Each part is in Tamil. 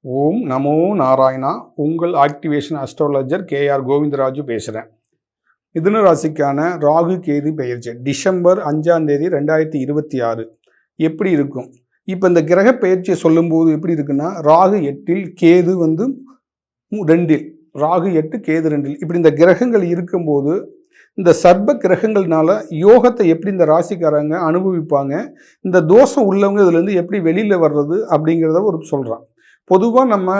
ஓம் நமோ நாராயணா. உங்கள் ஆக்டிவேஷன் அஸ்ட்ராலஜர் கேஆர் கோவிந்தராஜு பேசுகிறேன். மிதுன ராசிக்கான ராகு கேது பெயர்ச்சி டிசம்பர் 5ஆம் தேதி 2026 எப்படி இருக்கும்? இப்போ இந்த கிரக பெயர்ச்சியை சொல்லும்போது எப்படி இருக்குன்னா, ராகு 8ல் கேது 2ல், ராகு 8 கேது 2ல், இப்படி இந்த கிரகங்கள் இருக்கும்போது இந்த சர்ப கிரகங்கள்னால யோகத்தை எப்படி இந்த ராசிக்காரங்க அனுபவிப்பாங்க, இந்த தோஷம் உள்ளவங்க இதுலேருந்து எப்படி வெளியில் வர்றது அப்படிங்கிறத ஒரு சொல்கிறான். பொதுவாக நம்ம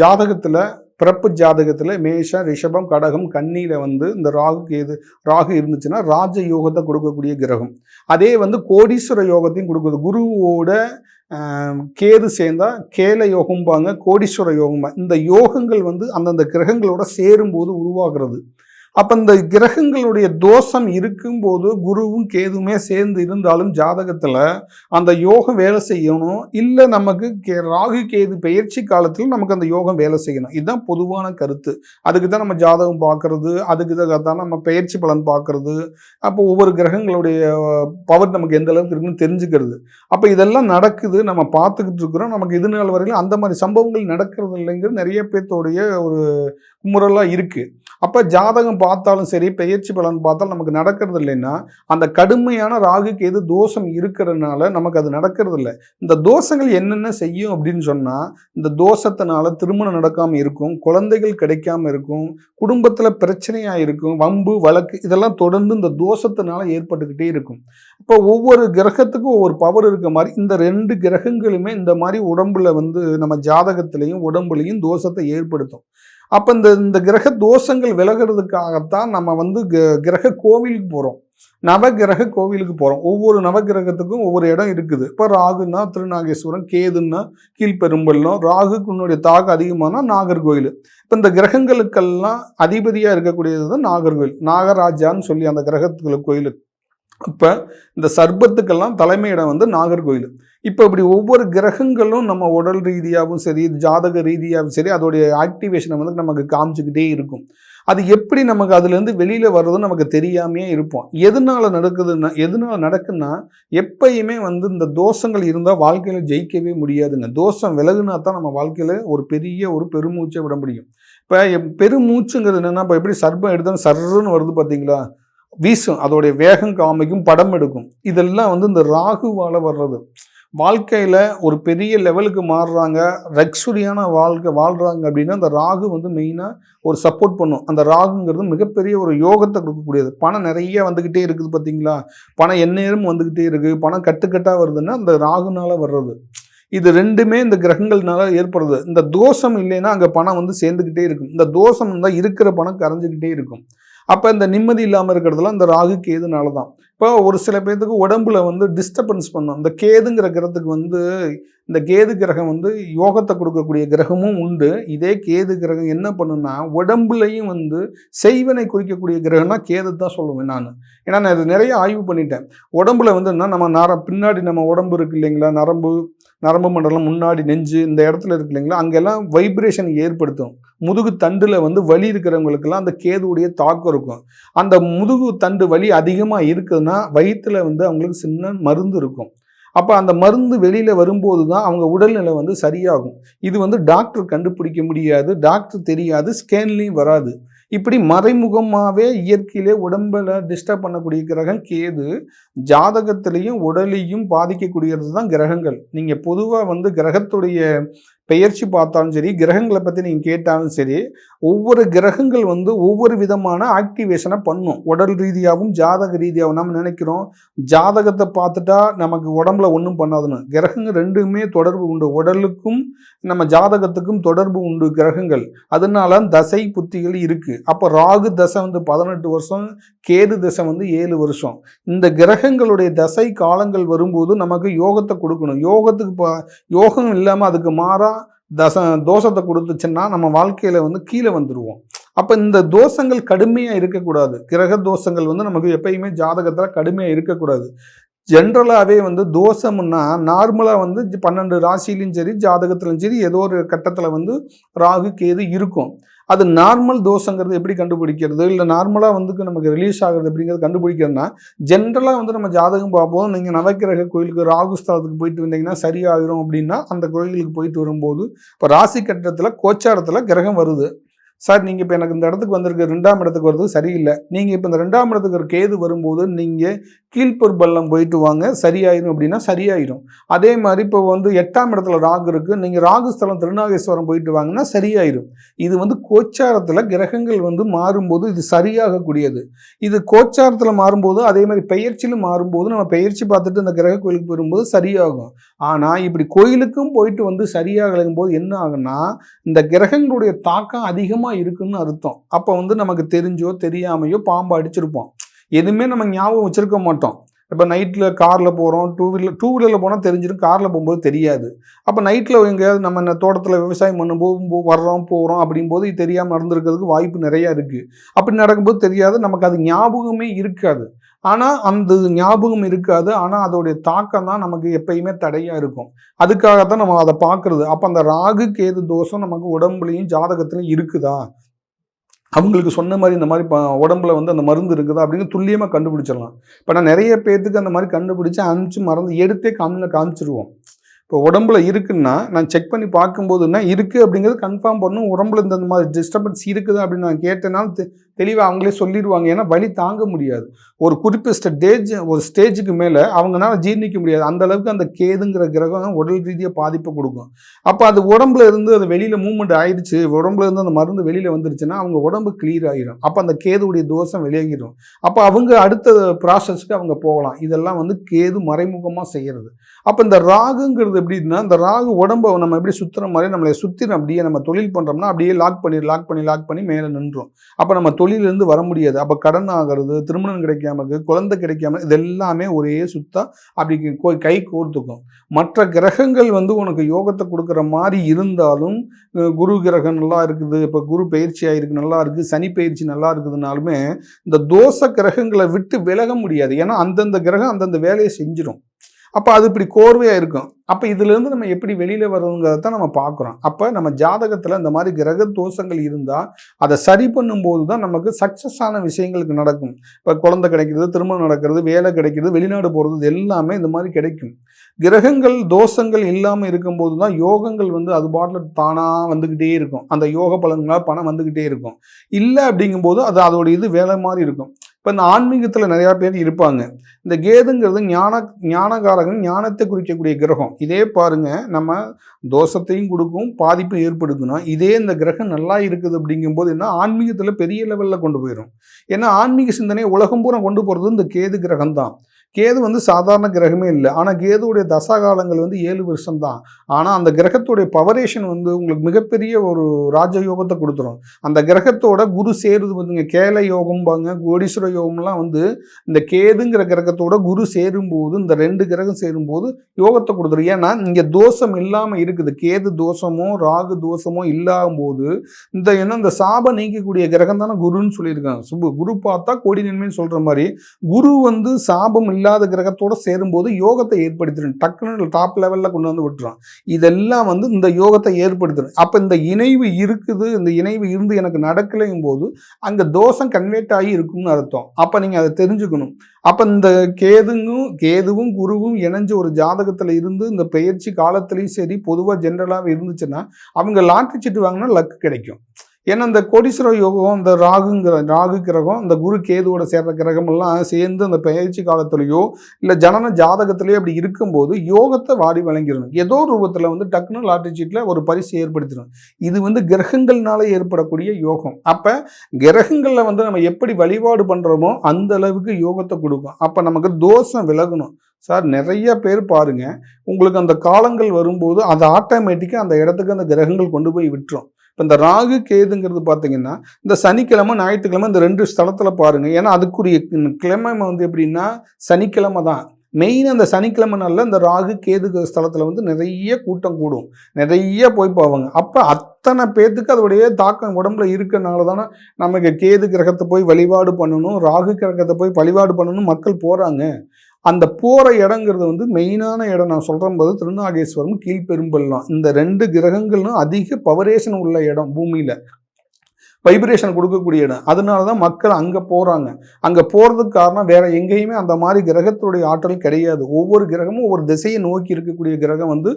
ஜாதகத்தில், பிறப்பு ஜாதகத்தில் மேஷம், ரிஷபம், கடகம், கன்னியில் இந்த ராகு இருந்துச்சுன்னா ராஜ யோகத்தை கொடுக்கக்கூடிய கிரகம். அதே கோடீஸ்வர யோகத்தையும் கொடுக்குது. குருவோட கேது சேர்ந்தா கேல யோகம்பாங்க, கோடீஸ்வர யோகம்பாங்க. இந்த யோகங்கள் அந்தந்த கிரகங்களோட சேரும்போது உருவாகிறது. அப்போ இந்த கிரகங்களுடைய தோஷம் இருக்கும்போது குருவும் கேதுமே சேர்ந்து இருந்தாலும் ஜாதகத்தில் அந்த யோகம் வேலை செய்யணும். இல்லை நமக்கு ராகு கேது பெயர்ச்சி காலத்தில் நமக்கு அந்த யோகம் வேலை செய்யணும். இதுதான் பொதுவான கருத்து. அதுக்கு தான் நம்ம ஜாதகம் பார்க்கறது, அதுக்கு தான் நம்ம பெயர்ச்சி பலன் பார்க்கறது. அப்போ ஒவ்வொரு கிரகங்களுடைய பவர் நமக்கு எந்த அளவுக்கு இருக்குன்னு தெரிஞ்சுக்கிறது. அப்போ இதெல்லாம் நடக்குது, நம்ம பார்த்துக்கிட்டு இருக்கிறோம். நமக்கு இது நாள் வரையிலும் அந்த மாதிரி சம்பவங்கள் நடக்கிறது இல்லைங்கிறது நிறைய பேர்த்தோடைய ஒரு குமுறலாக இருக்குது. அப்போ ஜாதகம் பார்த்தாலும் சரி, பெயர்ச்சி பலன் பார்த்தாலும் நமக்கு நடக்கிறது இல்லைன்னா அந்த கடுமையான ராகு கேது தோஷம் இருக்கிறதுனால நமக்கு அது நடக்கிறது இல்லை. இந்த தோஷங்கள் என்னென்ன செய்யும் அப்படின்னு சொன்னால், இந்த தோஷத்தினால திருமணம் நடக்காமல் இருக்கும், குழந்தைகள் கிடைக்காம இருக்கும், குடும்பத்தில் பிரச்சனையாக இருக்கும், வம்பு வழக்கு இதெல்லாம் தொடர்ந்து இந்த தோஷத்தினால ஏற்பட்டுக்கிட்டே இருக்கும். இப்போ ஒவ்வொரு கிரகத்துக்கும் ஒவ்வொரு பவர் இருக்க மாதிரி இந்த 2 கிரகங்களுமே இந்த மாதிரி உடம்புல நம்ம ஜாதகத்திலையும் உடம்புலையும் தோஷத்தை ஏற்படுத்தும். அப்போ இந்த கிரக தோஷங்கள் விலகிறதுக்காகத்தான் நம்ம கிரக கோவிலுக்கு போகிறோம், நவகிரக கோவிலுக்கு போகிறோம். ஒவ்வொரு நவகிரகத்துக்கும் ஒவ்வொரு இடம் இருக்குது. இப்போ ராகுன்னா திருநாகேஸ்வரம், கேதுன்னா கீழ்பெரும்பள்ளம், ராகுக்குன்னுடைய தாக்கம் அதிகமான நாகர்கோவில். இப்போ இந்த கிரகங்களுக்கெல்லாம் அதிபதியாக இருக்கக்கூடியது தான் நாகர்கோவில், நாகராஜான்னு சொல்லி அந்த கிரகத்துக்கு கோயிலுக்கு. இப்போ இந்த சர்பத்துக்கெல்லாம் தலைமையிடம் நாகர்கோவில். இப்போ இப்படி ஒவ்வொரு கிரகங்களும் நம்ம உடல் ரீதியாகவும் சரி, ஜாதக ரீதியாகவும் சரி, அதோடைய ஆக்டிவேஷனை நமக்கு காமிச்சுக்கிட்டே இருக்கும். அது எப்படி நமக்கு அதுலேருந்து வெளியில் வர்றதுன்னு நமக்கு தெரியாமையே இருப்போம். எதனால நடக்குன்னா எப்பயுமே இந்த தோஷங்கள் இருந்தால் வாழ்க்கையில் ஜெயிக்கவே முடியாதுங்க. தோஷம் விலகுனா தான் நம்ம வாழ்க்கையில் ஒரு பெருமூச்சை விட முடியும். இப்போ பெருமூச்சுங்கிறது என்னென்னா, இப்போ எப்படி சர்பம் எடுத்தாலும் சர்ன்னு வருது பார்த்தீங்களா, வீசும், அதோடைய வேகம் காமிக்கும், படம் எடுக்கும். இதெல்லாம் இந்த ராகுவால் வர்றது. வாழ்க்கையில் ஒரு பெரிய லெவலுக்கு மாறுறாங்க, லக்ஸுரியான வாழ்க்கை வாழ்கிறாங்க அப்படின்னா அந்த ராகு மெயினாக ஒரு சப்போர்ட் பண்ணும். அந்த ராகுங்கிறது மிகப்பெரிய ஒரு யோகத்தை கொடுக்கக்கூடியது. பணம் நிறைய வந்துக்கிட்டே இருக்குது பார்த்தீங்களா, பணம் எந்நேரம் வந்துக்கிட்டே இருக்குது, பணம் கட்டுக்கட்டாக வருதுன்னா அந்த ராகுனால வர்றது. இது 2மே இந்த கிரகங்கள்னால ஏற்படுறது. இந்த தோஷம் இல்லைன்னா அங்கே பணம் சேர்ந்துக்கிட்டே இருக்கும். இந்த தோஷம் இருந்தால் இருக்கிற பணம் கரைஞ்சிக்கிட்டே இருக்கும். அப்போ இந்த நிம்மதி இல்லாமல் இருக்கிறதுலாம் இந்த ராகு கேதுனால தான். இப்போ ஒரு சில பேர்த்துக்கு உடம்புல டிஸ்டர்பன்ஸ் பண்ணும். இந்த கேதுங்கிற கிரகத்துக்கு இந்த கேது கிரகம் யோகத்தை கொடுக்கக்கூடிய கிரகமும் உண்டு. இதே கேது கிரகம் என்ன பண்ணுன்னா உடம்புலையும் செய்வனை குறிக்கக்கூடிய கிரகம்னா கேது தான் சொல்லுவேன் நான். ஏன்னா நான் இது நிறைய ஆய்வு பண்ணிட்டேன். உடம்புல நம்ம பின்னாடி நம்ம உடம்பு இருக்கு இல்லைங்களா, நரம்பு மண்டலம், முன்னாடி நெஞ்சு, இந்த இடத்துல இருக்கு இல்லைங்களா, அங்கெல்லாம் வைப்ரேஷன் ஏற்படுத்தும். முதுகு தண்டில் வலி இருக்கிறவங்களுக்கெல்லாம் அந்த கேதுவுடைய தாக்கம் இருக்கும். அந்த முதுகு தண்டு வலி அதிகமாக இருக்குதுன்னா வயிற்றில் அவங்களுக்கு சின்ன மருந்து இருக்கும். அப்போ அந்த மருந்து வெளியில் வரும்போது தான் அவங்க உடல்நிலை சரியாகும். இது டாக்டர் கண்டுபிடிக்க முடியாது, டாக்டர் தெரியாது, ஸ்கேன்லேயும் வராது. இப்படி மறைமுகமாகவே இயற்கையிலே உடம்பில் டிஸ்டர்ப் பண்ணக்கூடிய கிரகம் கேது. ஜாதகத்திலையும் உடலையும் பாதிக்கக்கூடியது தான் கிரகங்கள். நீங்கள் பொதுவாக கிரகத்துடைய பெயர்ச்சி பார்த்தாலும் சரி, கிரகங்களை பற்றி நீங்கள் கேட்டாலும் சரி, ஒவ்வொரு கிரகங்கள் ஒவ்வொரு விதமான ஆக்டிவேஷனை பண்ணும். உடல் ரீதியாகவும் ஜாதக ரீதியாகவும் நம்ம நினைக்கிறோம் ஜாதகத்தை பார்த்துட்டா நமக்கு உடம்புல ஒன்றும் பண்ணாதுன்னு. கிரகங்கள் 2மே தொடர்பு உண்டு. உடலுக்கும் நம்ம ஜாதகத்துக்கும் தொடர்பு உண்டு கிரகங்கள். அதனால தசை புத்திகள் இருக்குது. அப்போ ராகு தசை 18 வருஷம், கேது தசை 7 வருஷம். இந்த கிரகங்களுடைய தசை காலங்கள் வரும்போது நமக்கு யோகத்தை கொடுக்கணும். யோகம் இல்லாமல் அதுக்கு மாறா தோஷத்தை கொடுத்துச்சுன்னா நம்ம வாழ்க்கையில் கீழே வந்துடுவோம். அப்போ இந்த தோஷங்கள் கடுமையாக இருக்கக்கூடாது. கிரக தோஷங்கள் நமக்கு எப்பயுமே ஜாதகத்தில் கடுமையாக இருக்கக்கூடாது. ஜென்ரலாகவே தோஷம்னா நார்மலாக 12 ராசிலையும் சரி, ஜாதகத்திலும் சரி, ஏதோ ஒரு கட்டத்தில் ராகு கேது இருக்கும். அது நார்மல் தோஷங்கிறது எப்படி கண்டுபிடிக்கிறது, இல்லை நார்மலாக வந்து நமக்கு ரிலீஸ் ஆகுறது அப்படிங்கிறது கண்டுபிடிக்கிறதுனா ஜென்ரலாக வந்து நம்ம ஜாதகம் பார்ப்போம். நீங்கள் நவக்கிரக கோயிலுக்கு ராகுஸ்தலத்துக்கு போயிட்டு வந்தீங்கன்னா சரியாயிரும் அப்படின்னா அந்த கோயிலுக்கு போயிட்டு வரும்போது இப்போ ராசி கட்டத்தில் கோச்சாரத்தில் கிரகம் வருது. சார் நீங்கள் இப்போ எனக்கு இந்த இடத்துக்கு வந்திருக்கு 2ஆம் இடத்துக்கு வருது சரியில்லை. நீங்கள் இப்போ இந்த 2ஆம் இடத்துக்கு ஒரு கேது வரும்போது நீங்கள் கீழ்ப்பொற்பள்ளம் போயிட்டு வாங்க சரியாயிரும் அப்படின்னா சரியாயிரும். அதே மாதிரி இப்போ வந்து 8ஆம் இடத்துல ராகு இருக்குது, நீங்கள் ராகுஸ்தலம் திருநாகேஸ்வரம் போயிட்டு வாங்கன்னா சரியாயிரும். இது வந்து கோச்சாரத்தில் கிரகங்கள் வந்து மாறும்போது இது சரியாகக்கூடியது. இது கோச்சாரத்தில் மாறும்போது அதே மாதிரி பெயர்ச்சியிலும் மாறும்போது நம்ம பெயர்ச்சி பார்த்துட்டு இந்த கிரக கோயிலுக்கு போகும்போது சரியாகும். ஆனால் இப்படி கோயிலுக்கும் போயிட்டு வந்து சரியாகலையும் போது என்ன ஆகுன்னா இந்த கிரகங்களுடைய தாக்கம் அதிகமாக இருக்குன்னு அர்த்தம். அப்போ வந்து நமக்கு தெரிஞ்சோ தெரியாமையோ பாம்பு அடிச்சிருப்போம். எதுவுமே நம்ம ஞாபகம் வச்சிருக்க மாட்டோம். இப்போ நைட்டில் காரில் போகிறோம், டூ வீலரில் போனால் தெரிஞ்சிடும், காரில் போகும்போது தெரியாது. அப்போ நைட்டில் எங்கேயாவது நம்ம தோட்டத்தில் விவசாயம் பண்ணும்போது வர்றோம் போகிறோம் அப்படிங்கும்போது இது தெரியாமல் நடந்திருக்கிறதுக்கு வாய்ப்பு நிறையா இருக்குது. அப்படி நடக்கும்போது தெரியாது, நமக்கு அது ஞாபகமே இருக்காது. ஆனால் அந்த ஞாபகம் இருக்காது, ஆனால் அதோடைய தாக்கம் தான் நமக்கு எப்பயுமே தடையாக இருக்கும். அதுக்காகத்தான் நம்ம அதை பார்க்குறது. அப்போ அந்த ராகு கேது தோஷம் நமக்கு உடம்புலையும் ஜாதகத்துலையும் இருக்குதா, அவங்களுக்கு சொன்ன மாதிரி இந்த மாதிரி உடம்புல வந்து அந்த மருந்து இருக்குதா அப்படின்னு துல்லியமாக கண்டுபிடிச்சிடலாம். இப்போ நான் நிறைய பேர்த்துக்கு அந்த மாதிரி கண்டுபிடிச்சி அனுப்பிச்சு மருந்து எடுத்தே காமிச்சிருவோம். இப்போ உடம்புல இருக்குன்னா நான் செக் பண்ணி பார்க்கும்போதுன்னா இருக்குது அப்படிங்கிறது கன்ஃபார்ம் பண்ணணும். உடம்புல இந்த மாதிரி டிஸ்டர்பன்ஸ் இருக்குதா அப்படின்னு நான் கேட்டேனாலும் தெளிவாக அவங்களே சொல்லிடுவாங்க. ஏன்னா வலி தாங்க முடியாது. ஒரு குறிப்பிட்ட ஒரு ஸ்டேஜுக்கு மேலே அவங்களால ஜீர்ணிக்க முடியாது. அந்த அளவுக்கு அந்த கேதுங்கிற கிரகம் உடல் ரீதியாக பாதிப்பை கொடுக்கும். அப்போ அது உடம்புல இருந்து அது வெளியில் மூவ்மெண்ட் ஆயிடுச்சு, உடம்புல இருந்து அந்த மருந்து வெளியில் வந்துருச்சுன்னா அவங்க உடம்பு கிளியர் ஆகிடும். அப்போ அந்த கேதுடைய தோஷம் விலகிடும். அப்போ அவங்க அடுத்த ப்ராசஸ்க்கு அவங்க போகலாம். இதெல்லாம் வந்து கேது மறைமுகமாக செய்கிறது. அப்போ இந்த ராகுங்கிறது எப்படின்னா, இந்த ராகு உடம்பை நம்ம எப்படி சுற்றுற மாதிரி நம்மளை சுற்றி அப்படியே நம்ம தொழில் பண்ணுறோம்னா அப்படியே லாக் பண்ணி மேலே நின்றோம். அப்போ நம்ம தொழிலிருந்து வர முடியாது. அப்போ கடன் ஆகிறது, திருமணம் கிடைக்காம இருக்குது, குழந்தை கிடைக்காம, இது எல்லாமே ஒரே சுத்தா அப்படி கை கோர்த்துக்கும். மற்ற கிரகங்கள் வந்து உனக்கு யோகத்தை கொடுக்குற மாதிரி இருந்தாலும் குரு கிரகம் நல்லா இருக்குது, இப்போ குரு பயிற்சி ஆகிருக்கு நல்லா இருக்குது, சனி பயிற்சி நல்லா இருக்குதுனாலுமே இந்த தோஷ கிரகங்களை விட்டு விலக முடியாது. ஏன்னா அந்தந்த கிரகம் அந்தந்த வேலையை செஞ்சிடும். அப்போ அது இப்படி கோர்வையாக இருக்கும். அப்போ இதுலேருந்து நம்ம எப்படி வெளியில் வரணுங்கிறத தான் நம்ம பார்க்குறோம். அப்போ நம்ம ஜாதகத்தில் இந்த மாதிரி கிரக தோஷங்கள் இருந்தால் அதை சரி பண்ணும்போது தான் நமக்கு சக்ஸஸ் ஆன விஷயங்களுக்கு நடக்கும். இப்போ குழந்தை கிடைக்கிறது, திருமணம் நடக்கிறது, வேலை கிடைக்கிறது, வெளிநாடு போகிறது, இது எல்லாமே இந்த மாதிரி கிடைக்கும். கிரகங்கள் தோஷங்கள் இல்லாமல் இருக்கும்போது தான் யோகங்கள் வந்து அது பாட்டில் தானாக வந்துக்கிட்டே இருக்கும். அந்த யோக பலன்களால் பணம் வந்துக்கிட்டே இருக்கும். இல்லை அப்படிங்கும்போது அது அதோட இது வேலை மாதிரி இருக்கும். இப்போ இந்த ஆன்மீகத்தில் நிறையா பேர் இருப்பாங்க. இந்த கேதுங்கிறது ஞானகாரகன், ஞானத்தை குறிக்கக்கூடிய கிரகம். இதே பாருங்க, நம்ம தோஷத்தையும் கொடுக்கும், பாதிப்பும் ஏற்படுத்தணும். இதே இந்த கிரகம் நல்லா இருக்குது அப்படிங்கும்போது என்ன ஆன்மீகத்தில் பெரிய லெவலில் கொண்டு போயிடும். ஏன்னா ஆன்மீக சிந்தனையை உலகம் பூரா கொண்டு போகிறது இந்த கேது கிரகம் தான். கேது வந்து சாதாரண கிரகமே இல்லை. ஆனால் கேதுவுடைய தசாகாலங்கள் வந்து 7 வருஷம் தான். ஆனால் அந்த கிரகத்துடைய பவரேஷன் வந்து உங்களுக்கு மிகப்பெரிய ஒரு ராஜயோகத்தை கொடுத்துரும். அந்த கிரகத்தோட குரு சேருது வந்துங்க, கேல யோகம்பாங்க, கோடீஸ்வர யோகம்லாம் வந்து இந்த கேதுங்கிற கிரகத்தோட குரு சேரும்போது, இந்த 2 கிரகம் சேரும்போது யோகத்தை கொடுத்துரும். ஏன்னா இங்கே தோஷம் இல்லாமல் இருக்குது. கேது தோஷமோ ராகு தோஷமோ இல்லாம இந்த சாபம் நீக்கக்கூடிய கிரகம் தானே குருன்னு சொல்லியிருக்காங்க. குரு பார்த்தா கோடி நன்மைன்னு சொல்ற மாதிரி குரு வந்து சாபம் இல்லாத கிரகத்தோட சேரும்போது யோகத்தை ஏற்படுத்திடும். டக்குன்னு டாப் லெவலில் கொண்டு வந்து விட்டுரும். இதெல்லாம் வந்து இந்த யோகத்தை ஏற்படுத்திடும். அப்போ இந்த இணைவு இருக்குது, இந்த இணைவு இருந்து எனக்கு நடக்கலையும் போது அங்கே தோஷம் கன்வெர்ட் ஆகி இருக்கும்னு அர்த்தம். அப்போ நீங்கள் அதை தெரிஞ்சுக்கணும். அப்போ இந்த கேதுவும் குருவும் இணைஞ்ச ஒரு ஜாதகத்தில் இருந்து இந்த பெயர்ச்சி காலத்துலேயும் சரி பொதுவாக ஜென்ரலாக இருந்துச்சுன்னா அவங்க லாட்டரி சீட்டு வாங்கினா லக்கு கிடைக்கும். ஏன்னா இந்த கோடீஸ்வர யோகம், இந்த ராகு கிரகம், இந்த குரு கேதுவோட சேர்ற கிரகம் எல்லாம் சேர்ந்து அந்த பயிற்சி காலத்திலேயோ இல்லை ஜனன ஜாதகத்திலேயோ அப்படி இருக்கும்போது யோகத்தை வாரி வழங்கிடணும். ஏதோ ரூபத்தில் வந்து டக்குனு லாட்டரி சீட்டில் ஒரு பரிசு ஏற்படுத்திடும். இது வந்து கிரகங்கள்னால ஏற்படக்கூடிய யோகம். அப்போ கிரகங்களில் வந்து நம்ம எப்படி வழிபாடு பண்ணுறோமோ அந்த அளவுக்கு யோகத்தை கொடுக்கும். அப்போ நமக்கு தோஷம் விலகணும். சார் நிறைய பேர் பாருங்க, உங்களுக்கு அந்த காலங்கள் வரும்போது அது ஆட்டோமேட்டிக்காக அந்த இடத்துக்கு அந்த கிரகங்கள் கொண்டு போய் விட்டுரும். இப்போ இந்த ராகு கேதுங்கிறது பார்த்தீங்கன்னா இந்த சனிக்கிழமை ஞாயிற்றுக்கிழமை இந்த 2 ஸ்தலத்தில் பாருங்கள். ஏன்னா அதுக்குரிய கிழமை வந்து எப்படின்னா சனிக்கிழமை தான். மெயின் அந்த சனிக்கிழமை நாளில் இந்த ராகு கேது ஸ்தலத்தில் வந்து நிறைய கூட்டம் கூடும், நிறைய போய் போவாங்க. அப்போ அத்தனை பேர்த்துக்கு அதோடைய தாக்கம் உடம்புல இருக்கிறனால தானே நமக்கு கேது கிரகத்தை போய் வழிபாடு பண்ணணும், ராகு கிரகத்தை போய் வழிபாடு பண்ணணும் மக்கள் போகிறாங்க. அந்த போகிற இடங்கிறது வந்து மெயினான இடம் நான் சொல்கிற போது திருநாகேஸ்வரம், கீழ்பெரும்பள்ளம், இந்த 2 கிரகங்களும் அதிக பவரேஷன் உள்ள இடம் பூமியில். வைப்ரேஷன் கொடுக்கக்கூடிய இடம். அதனால தான் மக்கள் அங்கே போகிறாங்க. அங்கே போகிறதுக்கு காரணம் வேற எங்கேயுமே அந்த மாதிரி கிரகத்துடைய ஆற்றல் கிடையாது. ஒவ்வொரு கிரகமும் ஒவ்வொரு திசையை நோக்கி இருக்கக்கூடிய கிரகம் வந்து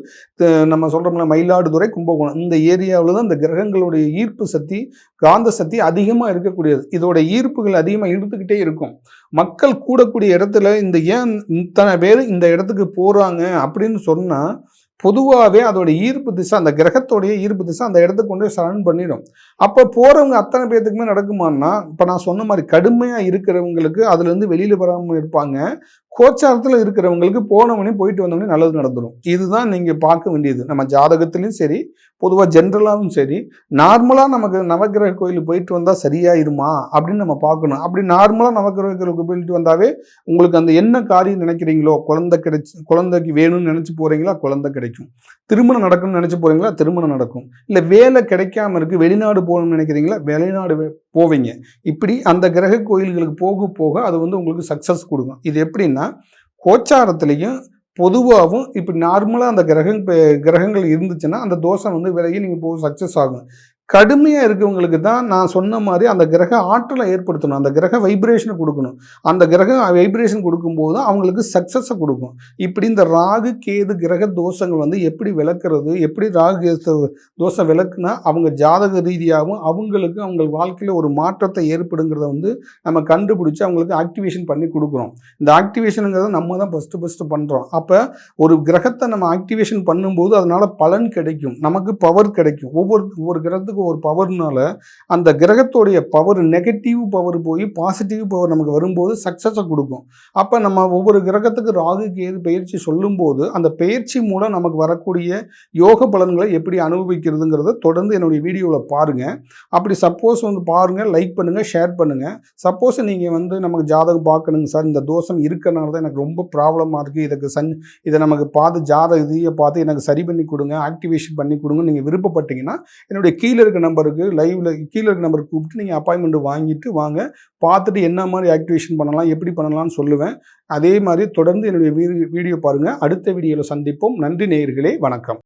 நம்ம சொல்கிறோம்ல மயிலாடுதுறை, கும்பகோணம் இந்த ஏரியாவில் தான் இந்த கிரகங்களுடைய ஈர்ப்பு சக்தி, காந்த சக்தி அதிகமாக இருக்கக்கூடியது. இதோட ஈர்ப்புகள் அதிகமாக இழுத்துக்கிட்டே இருக்கும். மக்கள் கூடக்கூடிய இடத்துல இந்த ஏன் இத்தனை பேர் இந்த இடத்துக்கு போகிறாங்க அப்படின்னு சொன்னால் பொதுவாகவே அதோட ஈர்ப்பு திசை, அந்த கிரகத்தோடைய ஈர்ப்பு திசை அந்த இடத்துக்கு கொண்டு போய் சரண் பண்ணிடும். அப்போ போகிறவங்க அத்தனை பேர்த்துக்குமே நடக்குமான்னா, இப்போ நான் சொன்ன மாதிரி கடுமையாக இருக்கிறவங்களுக்கு அதுலேருந்து வெளியில் வராமல் இருப்பாங்க. கோச்சாரத்தில் இருக்கிறவங்களுக்கு போனவனே போயிட்டு வந்தவனே நல்லது நடந்துடும். இதுதான் நீங்கள் பார்க்க வேண்டியது. நம்ம ஜாதகத்துலேயும் சரி, பொதுவாக ஜென்ரலாகவும் சரி, நார்மலாக நமக்கு நவக்கிரக கோயிலுக்கு போயிட்டு வந்தால் சரியாயிருமா அப்படின்னு நம்ம பார்க்கணும். அப்படி நார்மலாக நவக்கிரக கோயிலுக்கு போயிட்டு வந்தாவே உங்களுக்கு அந்த என்ன காரியம் நினைக்கிறீங்களோ, குழந்தைக்கு வேணும்னு நினச்சி போகிறீங்களா, குழந்தை கிடைக்கும். திருமணம் நடக்கணும்னு நினச்சி போகிறீங்களா, திருமணம் நடக்கும். இல்லை வேலை கிடைக்காம இருக்குது, வெளிநாடு போகணும்னு நினைக்கிறீங்களா, வெளிநாடு போவீங்க. இப்படி அந்த கிரக கோயில்களுக்கு போக போக அது வந்து உங்களுக்கு சக்ஸஸ் கொடுக்கும். இது எப்படின்னா கோச்சாரத்திலையும் பொதுவாகவும் இப்போ நார்மலாக அந்த கிரகங்கள் இருந்துச்சுன்னா அந்த தோஷம் வந்து விலகி நீங்கள் போக சக்ஸஸ் ஆகும். கடுமையாக இருக்கவங்களுக்கு தான் நான் சொன்ன மாதிரி அந்த கிரக ஆற்றலை ஏற்படுத்தணும், அந்த கிரக வைப்ரேஷனை கொடுக்கணும். அந்த கிரக வைப்ரேஷன் கொடுக்கும்போது அவங்களுக்கு சக்ஸஸை கொடுக்கும். இப்படி இந்த ராகு கேது கிரக தோஷங்கள் வந்து எப்படி விளக்குறது, எப்படி ராகு கேது தோஷம் விளக்குனா அவங்க ஜாதக ரீதியாகவும் அவங்களுக்கு அவங்க வாழ்க்கையில் ஒரு மாற்றத்தை ஏற்படுங்கிறத வந்து நம்ம கண்டுபிடிச்சி அவங்களுக்கு ஆக்டிவேஷன் பண்ணி கொடுக்குறோம். இந்த ஆக்டிவேஷனுங்கிறத நம்ம தான் ஃபஸ்ட்டு பண்ணுறோம். அப்போ ஒரு கிரகத்தை நம்ம ஆக்டிவேஷன் பண்ணும்போது அதனால் பலன் கிடைக்கும், நமக்கு பவர் கிடைக்கும். ஒவ்வொரு கிரகத்துக்கு ஒரு பவர்னால அந்த கிரகத்தோடைய பவர் நெகட்டிவ் பவர் போய் பாசிட்டிவ் பவர் நமக்கு வரும்போது சக்ஸஸை கொடுக்கும். அப்போ நம்ம ஒவ்வொரு கிரகத்துக்கு ராகு கேது பயிற்சி சொல்லும்போது அந்த பயிற்சி மூலம் நமக்கு வரக்கூடிய யோக பலன்களை எப்படி அனுபவிக்கிறதுங்கிறத தொடர்ந்து என்னுடைய வீடியோவில் பாருங்கள். அப்படி சப்போஸ் வந்து பாருங்கள், லைக் பண்ணுங்கள், ஷேர் பண்ணுங்கள். சப்போஸ் நீங்கள் வந்து நமக்கு ஜாதகம் பார்க்கணுங்க சார், இந்த தோஷம் இருக்கனால தான் எனக்கு ரொம்ப ப்ராப்ளமாக இருக்குது, இதை நமக்கு பார்த்து ஜாதக ரீதியை பார்த்து எனக்கு சரி பண்ணி கொடுங்க, ஆக்டிவேஷன் பண்ணி கொடுங்க நீங்கள் விருப்பப்பட்டீங்கன்னா என்னுடைய கீழே இருக்க நம்பருக்கு கீழே இருக்க நம்பருக்கு கூப்பிட்டு நீங்கள் அப்பாயின்மெண்ட் வாங்கிட்டு வாங்க. பார்த்துட்டு என்ன மாதிரி ஆக்டிவேஷன் பண்ணலாம், எப்படி பண்ணலாம்னு சொல்லுவேன். அதே மாதிரி தொடர்ந்து என்னுடைய வீடியோ பாருங்கள். அடுத்த வீடியோவில் சந்திப்போம். நன்றி நேயர்களே, வணக்கம்.